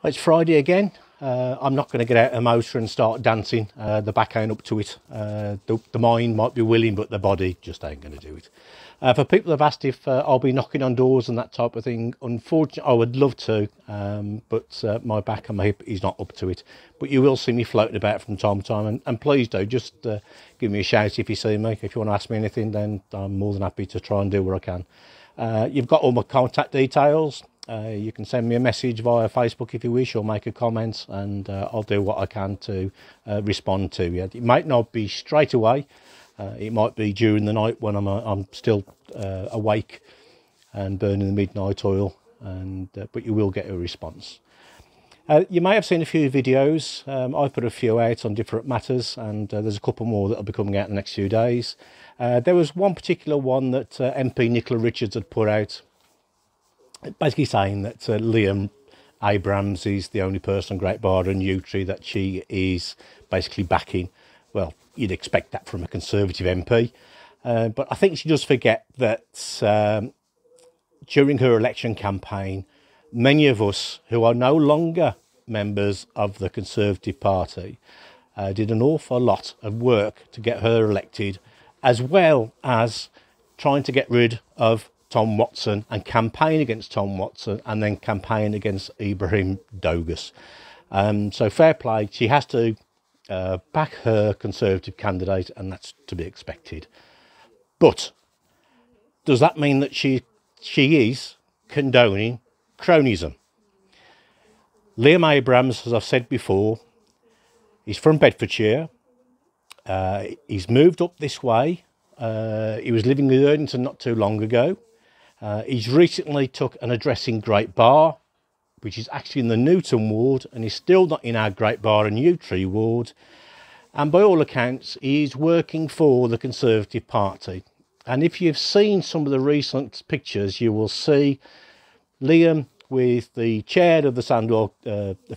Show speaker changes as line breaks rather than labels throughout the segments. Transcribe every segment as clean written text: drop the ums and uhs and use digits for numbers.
It's Friday again. I'm not going to get out a motor and start dancing. The back ain't up to it. The mind might be willing, but the body just ain't going to do it. For people that have asked if I'll be knocking on doors and that type of thing, unfortunately, I would love to, but my back and my hip is not up to it. But you will see me floating about from time to time, and please do just give me a shout if you see me. If you want to ask me anything, then I'm more than happy to try and do what I can. You've got all my contact details. You can send me a message via Facebook if you wish, or make a comment, and I'll do what I can to respond to you. It might not be straight away. It might be during the night when I'm still awake and burning the midnight oil, but you will get a response. You may have seen a few videos. I've put a few out on different matters, and there's a couple more that will be coming out in the next few days. There was one particular one that MP Nicola Richards had put out, basically saying that Liam Abrams is the only person, Great Barr and Yew Tree, that she is basically backing. Well, you'd expect that from a Conservative MP. But I think she does forget that during her election campaign, many of us who are no longer members of the Conservative Party did an awful lot of work to get her elected, as well as trying to get rid of Tom Watson and campaign against Tom Watson, and then campaign against Ibrahim Douglas. So fair play. She has to back her Conservative candidate, and that's to be expected. But does that mean that she is condoning cronyism? Liam Abrams, as I've said before, is from Bedfordshire. He's moved up this way. He was living in Erdington not too long ago. He's recently took an address in Great Barr, which is actually in the Newton ward, and he's still not in our Great Barr and Yew Tree ward. And by all accounts, he's working for the Conservative Party. And if you've seen some of the recent pictures, you will see Liam with the chair of the Sandwell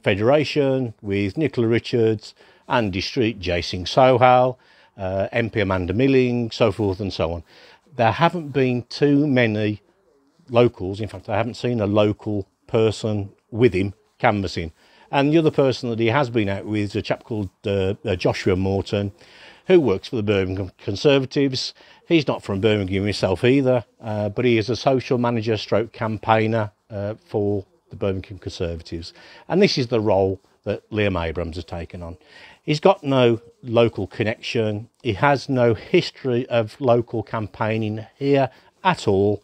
Federation, with Nicola Richards, Andy Street, Jason Sohal, MP Amanda Milling, so forth and so on. There haven't been too many locals. In fact, I haven't seen a local person with him canvassing. And the other person that he has been out with is a chap called Joshua Morton, who works for the Birmingham Conservatives. He's not from Birmingham himself either, but he is a social manager stroke campaigner for the Birmingham Conservatives. And this is the role that Liam Abrams has taken on. He's got no local connection. He has no history of local campaigning here at all.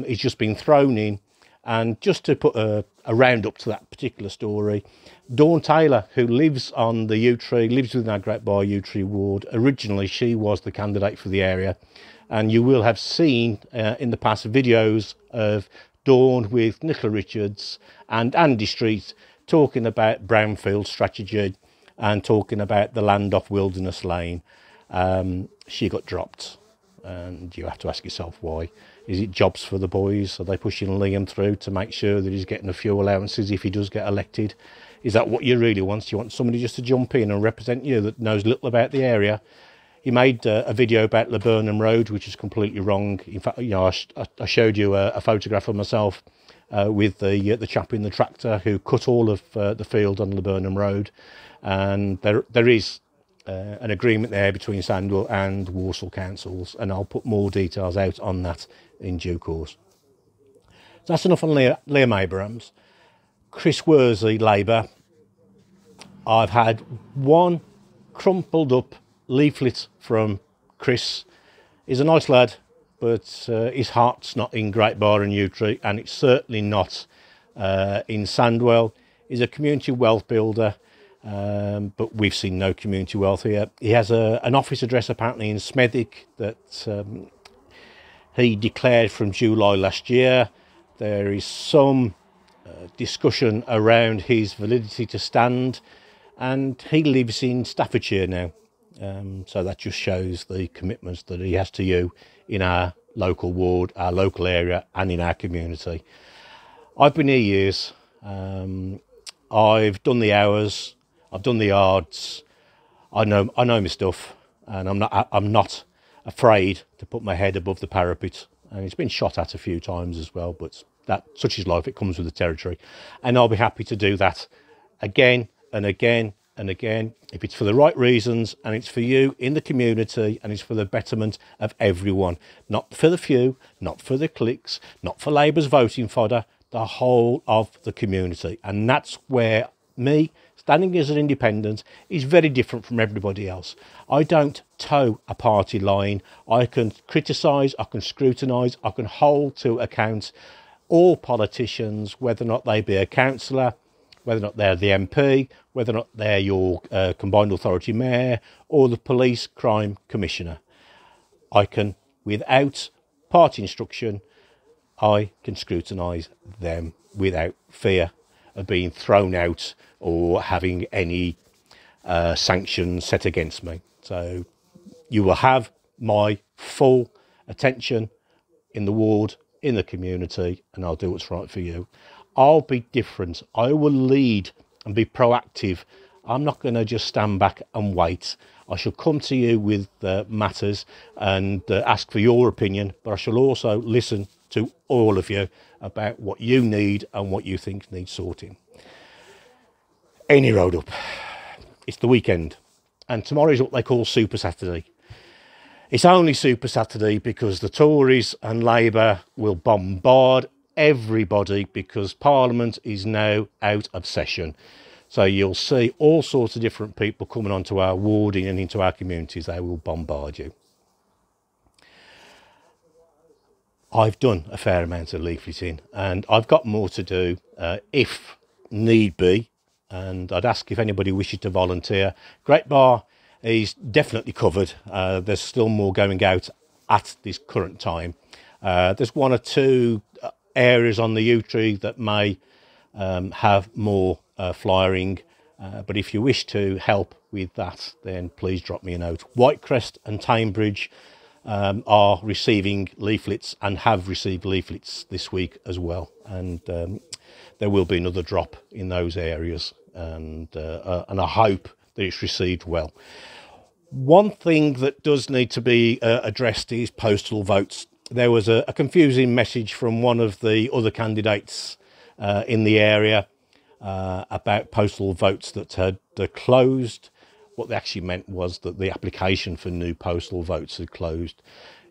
He's just been thrown in. And just to put a round-up to that particular story, Dawn Taylor, who lives on the Yew Tree, lives within our Great Barr Yew Tree ward. Originally, she was the candidate for the area. And you will have seen in the past videos of Dawn with Nicola Richards and Andy Street talking about brownfield strategy and talking about the land off Wilderness Lane. She got dropped, and you have to ask yourself why. Is it jobs for the boys? Are they pushing Liam through to make sure that he's getting a few allowances if he does get elected? Is that what you really want? You want somebody just to jump in and represent you that knows little about the area? He made a video about Laburnum Road, which is completely wrong. In fact, you know, I showed you a photograph of myself with the chap in the tractor who cut all of the field on Laburnum Road, and there is an agreement there between Sandwell and Walsall councils, and I'll put more details out on that in due course. So that's enough on Liam Abrams. Chris Worsley, Labour. I've had one crumpled up leaflet from Chris. He's a nice lad, but his heart's not in Great Barr and Yew Tree, and it's certainly not in Sandwell. He's a community wealth builder, but we've seen no community wealth here. He has an office address apparently in Smethwick that he declared from July last year. There is some discussion around his validity to stand, and he lives in Staffordshire now. So that just shows the commitments that he has to you in our local ward, our local area, and in our community. I've been here years. I've done the hours. I've done the yards. I know my stuff, and I'm not afraid to put my head above the parapet. And it's been shot at a few times as well, but that such is life, it comes with the territory. And I'll be happy to do that again and again and again, if it's for the right reasons and it's for you in the community and it's for the betterment of everyone, not for the few, not for the cliques, not for Labour's voting fodder, the whole of the community. And that's where me, standing as an independent, is very different from everybody else. I don't toe a party line. I can criticise, I can scrutinise, I can hold to account all politicians, whether or not they be a councillor, whether or not they're the MP, whether or not they're your combined authority mayor or the police crime commissioner. I can, without party instruction, I can scrutinise them without fear of being thrown out or having any sanctions set against me. So you will have my full attention in the ward, in the community, and I'll do what's right for you. I'll be different. I will lead and be proactive. I'm not going to just stand back and wait. I shall come to you with matters and ask for your opinion, but I shall also listen to all of you about what you need and what you think needs sorting. Any road up. It's the weekend, and tomorrow is what they call Super Saturday. It's only Super Saturday because the Tories and Labour will bombard everybody because Parliament is now out of session. So you'll see all sorts of different people coming onto our warding and into our communities. They will bombard you. I've done a fair amount of leafleting and I've got more to do if need be. And I'd ask if anybody wishes to volunteer. Great Bar is definitely covered. There's still more going out at this current time. There's one or two areas on the yew tree that may have more flyering, but if you wish to help with that, then please drop me a note. Whitecrest and Tamebridge are receiving leaflets and have received leaflets this week as well, and there will be another drop in those areas, and I hope that it's received well. One thing that does need to be addressed is postal votes. There was a confusing message from one of the other candidates in the area about postal votes that had closed. What they actually meant was that the application for new postal votes had closed.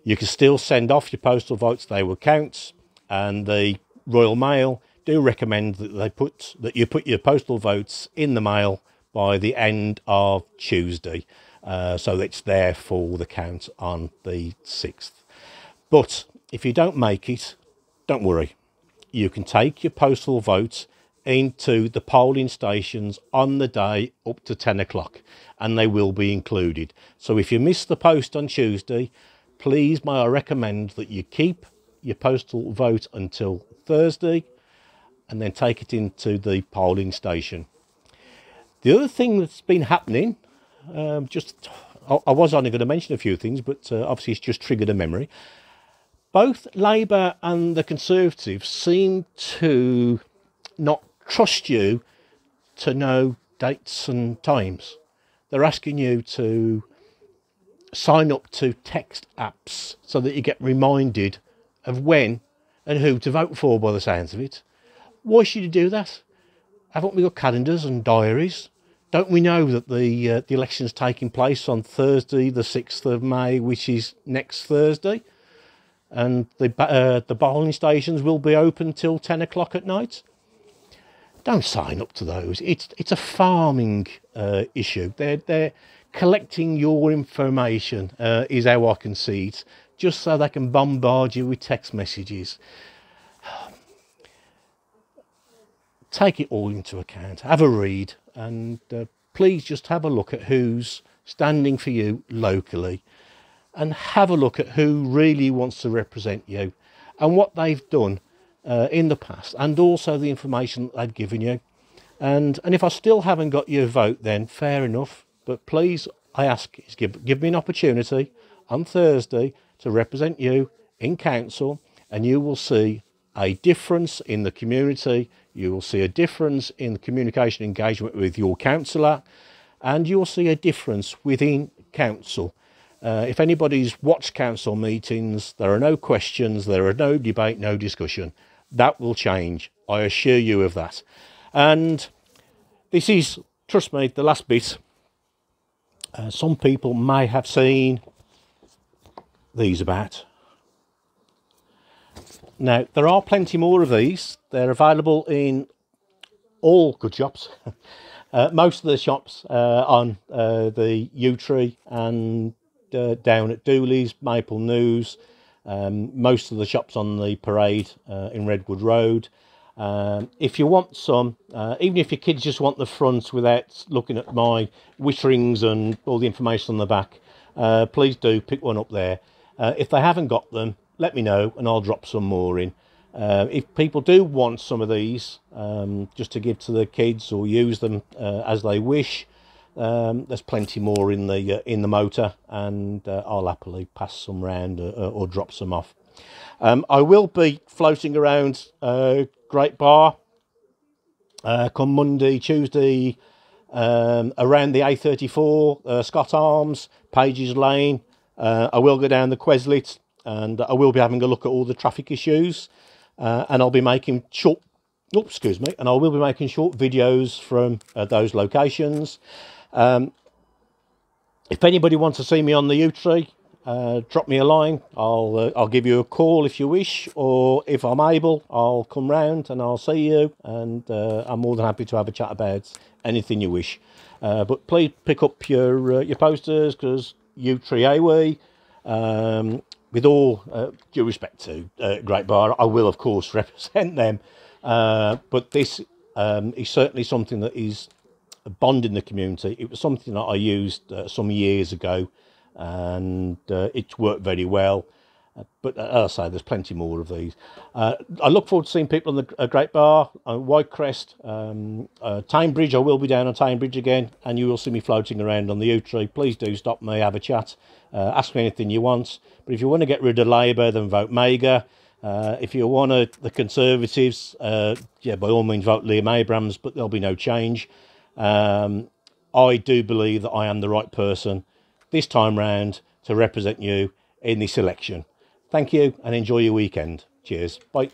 You can still send off your postal votes, they will count, and the Royal Mail do recommend that you put your postal votes in the mail by the end of Tuesday, so it's there for the count on the 6th. But if you don't make it, don't worry. You can take your postal vote into the polling stations on the day up to 10 o'clock and they will be included. So if you miss the post on Tuesday, please may I recommend that you keep your postal vote until Thursday and then take it into the polling station. The other thing that's been happening, I was only going to mention a few things, but obviously it's just triggered a memory. Both Labour and the Conservatives seem to not trust you to know dates and times. They're asking you to sign up to text apps so that you get reminded of when and who to vote for, by the sounds of it. Why should you do that? Haven't we got calendars and diaries? Don't we know that the election's taking place on Thursday, the 6th of May, which is next Thursday? And the polling stations will be open till 10 o'clock at night. Don't sign up to those. It's a farming issue. They're collecting your information, is how I can see it, just so they can bombard you with text messages. Take it all into account. Have a read, and please just have a look at who's standing for you locally. And have a look at who really wants to represent you and what they've done in the past, and also the information that they've given you. And if I still haven't got your vote, then fair enough. But please, I ask, give me an opportunity on Thursday to represent you in council, and you will see a difference in the community. You will see a difference in the communication engagement with your councillor, and you'll see a difference within council. If anybody's watched council meetings, there are no questions, there are no debate, no discussion. That will change, I assure you of that. And this is, trust me, the last bit. Some people may have seen these about. Now, there are plenty more of these. They're available in all good shops. Most of the shops on the Yew Tree and down at Dooley's, Maple News, most of the shops on the parade in Redwood Road. If you want some, even if your kids just want the front without looking at my wish rings and all the information on the back, please do pick one up there. If they haven't got them, let me know and I'll drop some more in. If people do want some of these just to give to the kids or use them as they wish, there's plenty more in the motor, and I'll happily pass some round or drop some off. I will be floating around Great Bar come Monday, Tuesday, around the A34, Scott Arms, Pages Lane. I will go down the Queslit, and I will be having a look at all the traffic issues, and I'll be making short, and I will be making short videos from those locations. If anybody wants to see me on the Yew Tree, drop me a line. I'll give you a call if you wish, or if I'm able, I'll come round and I'll see you, and I'm more than happy to have a chat about anything you wish. But please pick up your posters, because Yew Tree AWE, with all due respect to Great Bar, I will of course represent them, but this is certainly something that is a bond in the community. It was something that I used some years ago, and it's worked very well. But as I say, there's plenty more of these. I look forward to seeing people on the Great Bar, Whitecrest, Tyne Bridge. I will be down on Tyne Bridge again, and you will see me floating around on the Yew Tree. Please do stop me, have a chat, ask me anything you want. But if you want to get rid of Labour, then vote Magher. If you want the Conservatives, yeah, by all means vote Liam Abrams, but there'll be no change. I do believe that I am the right person this time round to represent you in this election. Thank you, and enjoy your weekend. Cheers. Bye.